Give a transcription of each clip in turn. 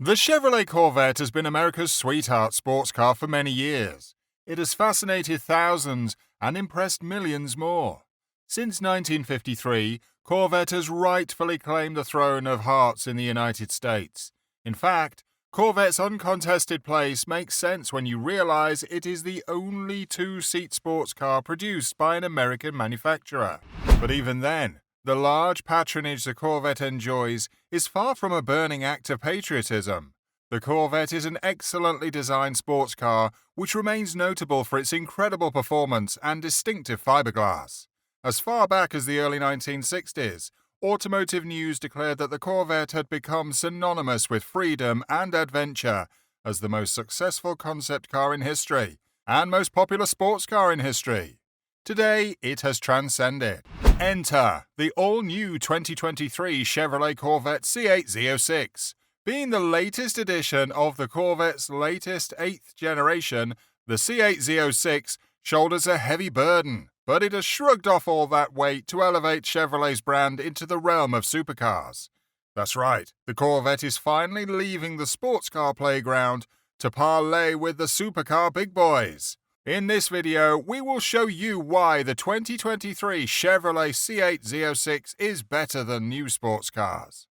The Chevrolet Corvette has been America's sweetheart sports car for many years. It has fascinated thousands and impressed millions more. Since 1953, Corvette has rightfully claimed the throne of hearts in the United States. In fact, Corvette's uncontested place makes sense when you realize it is the only two-seat sports car produced by an American manufacturer. But even then, the large patronage the Corvette enjoys is far from a burning act of patriotism. The Corvette is an excellently designed sports car which remains notable for its incredible performance and distinctive fiberglass. As far back as the early 1960s, Automotive News declared that the Corvette had become synonymous with freedom and adventure as the most successful concept car in history and most popular sports car in history. Today, it has transcended. Enter the all-new 2023 Chevrolet Corvette C8 Z06. Being the latest edition of the Corvette's latest 8th generation, the C8 Z06 shoulders a heavy burden, but it has shrugged off all that weight to elevate Chevrolet's brand into the realm of supercars. That's right, the Corvette is finally leaving the sports car playground to parlay with the supercar big boys. In this video, we will show you why the 2023 Chevrolet C8 Z06 is better than new sports cars.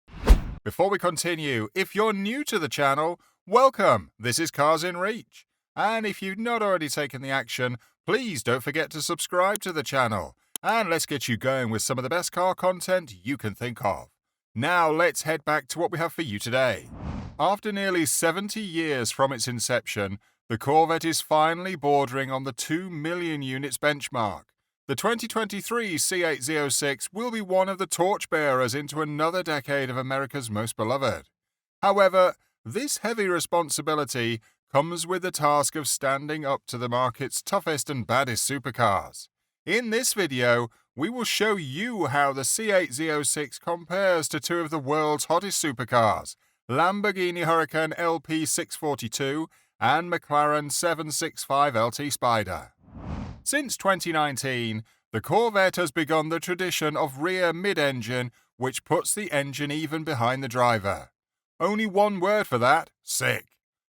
Before we continue, if you're new to the channel, welcome! This is Cars in Reach. And if you've not already taken the action, please don't forget to subscribe to the channel. And let's get you going with some of the best car content you can think of. Now let's head back to what we have for you today. After nearly 70 years from its inception, the Corvette is finally bordering on the 2 million units benchmark. The 2023 C8 Z06 will be one of the torchbearers into another decade of America's most beloved. However, this heavy responsibility comes with the task of standing up to the market's toughest and baddest supercars. In this video, we will show you how the C8 Z06 compares to two of the world's hottest supercars, Lamborghini Huracan LP642 and McLaren 765 LT Spider. Since 2019, the Corvette has begun the tradition of rear mid-engine, which puts the engine even behind the driver. Only one word for that: sick.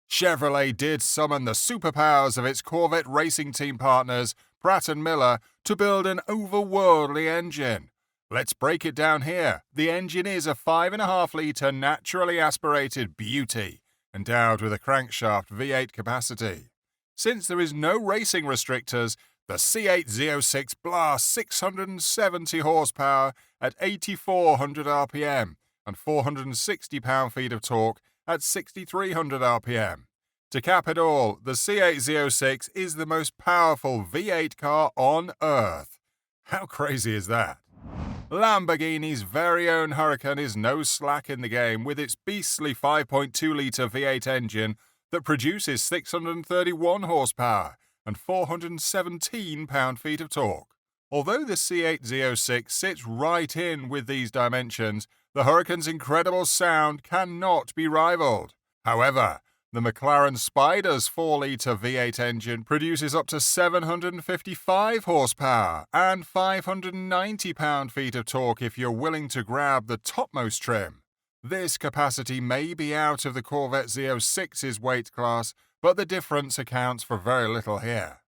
Chevrolet did summon the superpowers of its Corvette racing team partners, Pratt & Miller, to build an overworldly engine. Let's break it down here. The engine is a 5.5-litre naturally aspirated beauty, endowed with a crankshaft V8 capacity. Since there is no racing restrictors, the C8 Z06 blasts 670 horsepower at 8,400 RPM and 460 pound-feet of torque at 6,300 RPM. To cap it all, the C8 Z06 is the most powerful V8 car on Earth. How crazy is that? Lamborghini's very own Huracan is no slack in the game with its beastly 5.2-litre V8 engine that produces 631 horsepower and 417 pound-feet of torque. Although the C8 Z06 sits right in with these dimensions, the Huracan's incredible sound cannot be rivaled. However, the McLaren Spider's 4-litre V8 engine produces up to 755 horsepower and 590 pound-feet of torque if you're willing to grab the topmost trim. This capacity may be out of the Corvette Z06's weight class, but the difference accounts for very little here.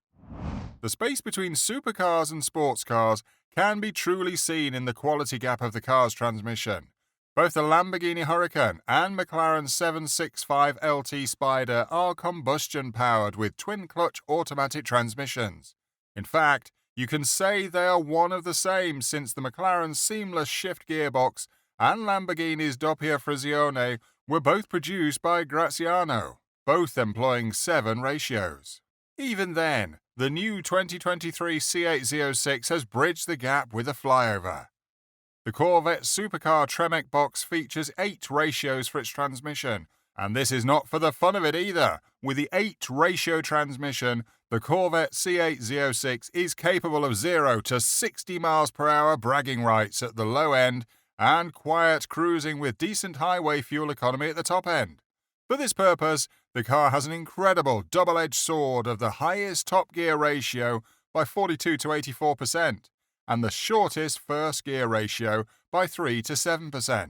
The space between supercars and sports cars can be truly seen in the quality gap of the car's transmission. Both the Lamborghini Huracan and McLaren 765 LT Spider are combustion-powered with twin-clutch automatic transmissions. In fact, you can say they are one of the same since the McLaren's seamless shift gearbox and Lamborghini's doppia frizione were both produced by Graziano, both employing 7 ratios. Even then, the new 2023 C8 Z06 has bridged the gap with a flyover. The Corvette Supercar Tremec box features 8 ratios for its transmission, and this is not for the fun of it either. With the 8-ratio transmission, the Corvette C8 Z06 is capable of 0 to 60 miles per hour bragging rights at the low end and quiet cruising with decent highway fuel economy at the top end. For this purpose, the car has an incredible double-edged sword of the highest top gear ratio by 42 to 84%. and the shortest first gear ratio by 3 to 7%.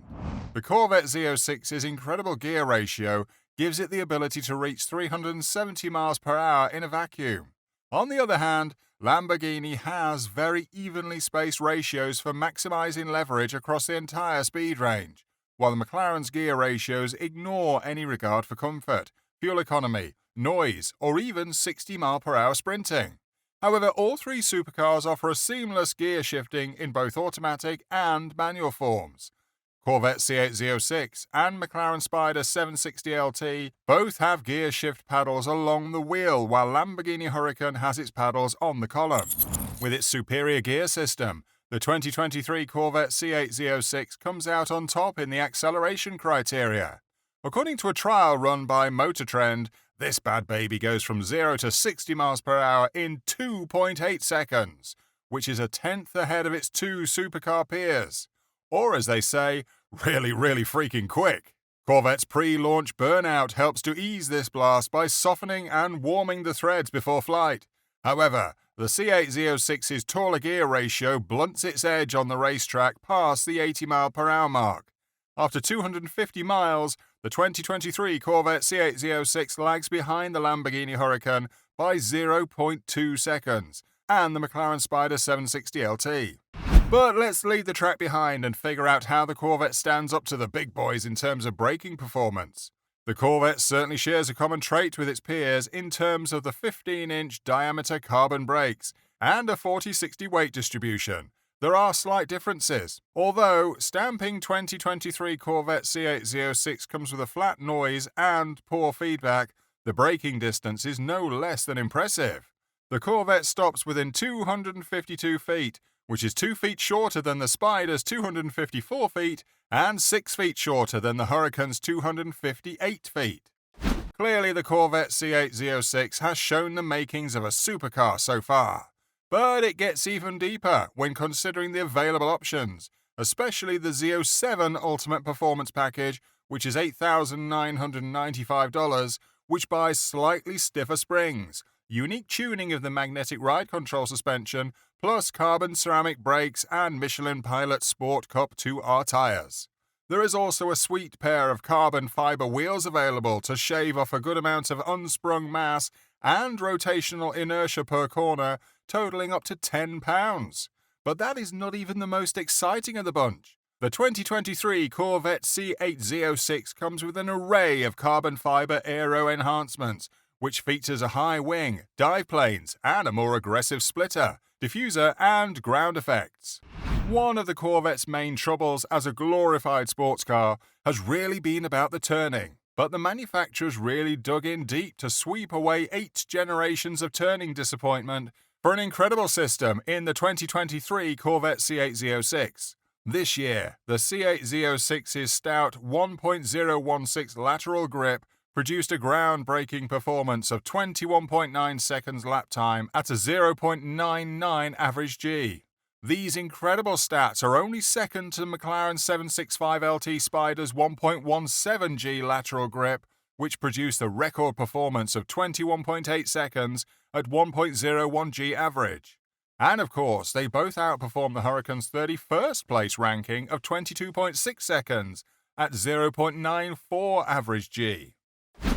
The Corvette Z06's incredible gear ratio gives it the ability to reach 370 miles per hour in a vacuum. On the other hand, Lamborghini has very evenly spaced ratios for maximizing leverage across the entire speed range, while the McLaren's gear ratios ignore any regard for comfort, fuel economy, noise, or even 60 mph sprinting. However, all three supercars offer a seamless gear shifting in both automatic and manual forms. Corvette C8 Z06 and McLaren Spider 760 LT both have gear shift paddles along the wheel, while Lamborghini Huracan has its paddles on the column. With its superior gear system, the 2023 Corvette C8 Z06 comes out on top in the acceleration criteria. According to a trial run by Motor Trend, this bad baby goes from 0 to 60 miles per hour in 2.8 seconds, which is a tenth ahead of its two supercar peers. Or as they say, really freaking quick. Corvette's pre-launch burnout helps to ease this blast by softening and warming the threads before flight. However, the C8 Z06's taller gear ratio blunts its edge on the racetrack past the 80 mph mark. After 250 miles, the 2023 Corvette C8 Z06 lags behind the Lamborghini Huracan by 0.2 seconds and the McLaren Spider 760 LT. But let's leave the track behind and figure out how the Corvette stands up to the big boys in terms of braking performance. The Corvette certainly shares a common trait with its peers in terms of the 15-inch diameter carbon brakes and a 40-60 weight distribution. There are slight differences. Although stamping 2023 Corvette C8 Z06 comes with a flat noise and poor feedback, the braking distance is no less than impressive. The Corvette stops within 252 feet, which is 2 feet shorter than the Spider's 254 feet and 6 feet shorter than the Huracan's 258 feet. Clearly, the Corvette C8 Z06 has shown the makings of a supercar so far, but it gets even deeper when considering the available options, especially the Z07 Ultimate Performance Package, which is $8,995, which buys slightly stiffer springs, unique tuning of the magnetic ride control suspension, plus carbon ceramic brakes and Michelin Pilot Sport Cup 2R tires. There is also a sweet pair of carbon fiber wheels available to shave off a good amount of unsprung mass and rotational inertia per corner, totaling up to 10 pounds. But that is not even the most exciting of the bunch. The 2023 Corvette C8 Z06 comes with an array of carbon fiber aero enhancements, which features a high wing, dive planes, and a more aggressive splitter, diffuser, and ground effects. One of the Corvette's main troubles as a glorified sports car has really been about the turning, but the manufacturers really dug in deep to sweep away 8 generations of turning disappointment for an incredible system in the 2023 Corvette C8 Z06. This year, the C8 Z06's stout 1.016 lateral grip produced a groundbreaking performance of 21.9 seconds lap time at a 0.99 average G. These incredible stats are only second to McLaren 765 LT Spider's 1.17 G lateral grip, which produced a record performance of 21.8 seconds at 1.01 G average. And of course, they both outperformed the Huracan's 31st place ranking of 22.6 seconds at 0.94 average G.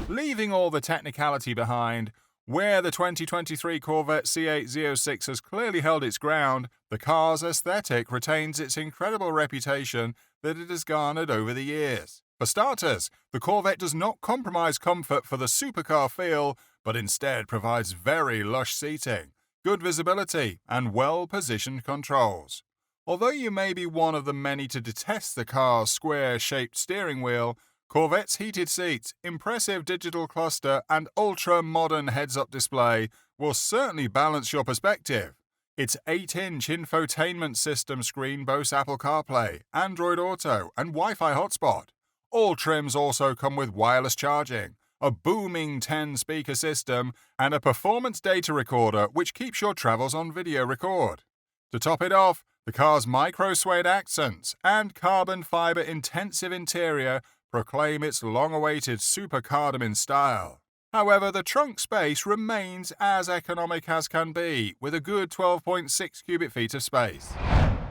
Leaving all the technicality behind, where the 2023 Corvette C8 Z06 has clearly held its ground, the car's aesthetic retains its incredible reputation that it has garnered over the years. For starters, the Corvette does not compromise comfort for the supercar feel, but instead provides very lush seating, good visibility, and well-positioned controls. Although you may be one of the many to detest the car's square-shaped steering wheel, Corvette's heated seats, impressive digital cluster, and ultra-modern heads-up display will certainly balance your perspective. Its 8-inch infotainment system screen boasts Apple CarPlay, Android Auto, and Wi-Fi hotspot. All trims also come with wireless charging, a booming 10-speaker system, and a performance data recorder which keeps your travels on video record. To top it off, the car's micro-suede accents and carbon fiber intensive interior proclaim its long-awaited super cardamom style. However, the trunk space remains as economic as can be, with a good 12.6 cubic feet of space.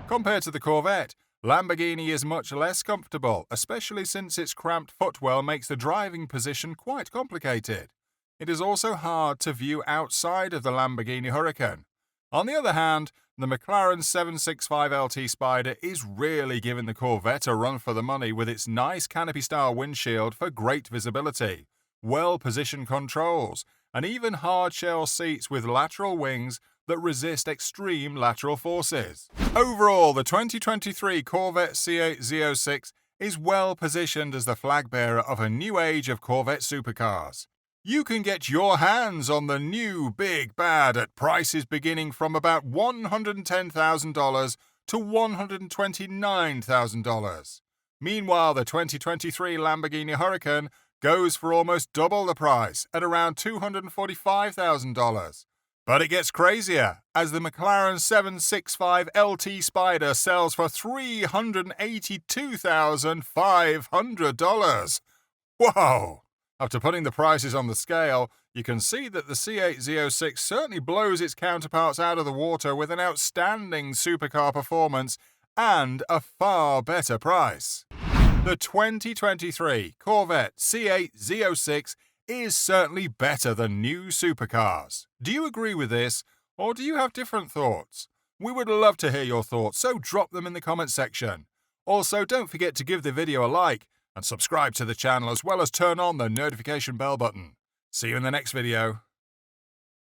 Compared to the Corvette, Lamborghini is much less comfortable, especially since its cramped footwell makes the driving position quite complicated. It is also hard to view outside of the Lamborghini Huracan. On the other hand, the McLaren 765 LT Spider is really giving the Corvette a run for the money with its nice canopy-style windshield for great visibility, well-positioned controls, and even hard-shell seats with lateral wings that resist extreme lateral forces. Overall, the 2023 Corvette C8 Z06 is well positioned as the flag bearer of a new age of Corvette supercars. You can get your hands on the new Big Bad at prices beginning from about $110,000 to $129,000. Meanwhile, the 2023 Lamborghini Huracan goes for almost double the price at around $245,000. But it gets crazier, as the McLaren 765 LT Spider sells for $382,500. Whoa! After putting the prices on the scale, you can see that the C8 Z06 certainly blows its counterparts out of the water with an outstanding supercar performance and a far better price. The 2023 Corvette C8 Z06 is certainly better than new supercars. Do you agree with this, or do you have different thoughts? We would love to hear your thoughts, so drop them in the comments section. Also, don't forget to give the video a like and subscribe to the channel, as well as turn on the notification bell button. See you in the next video.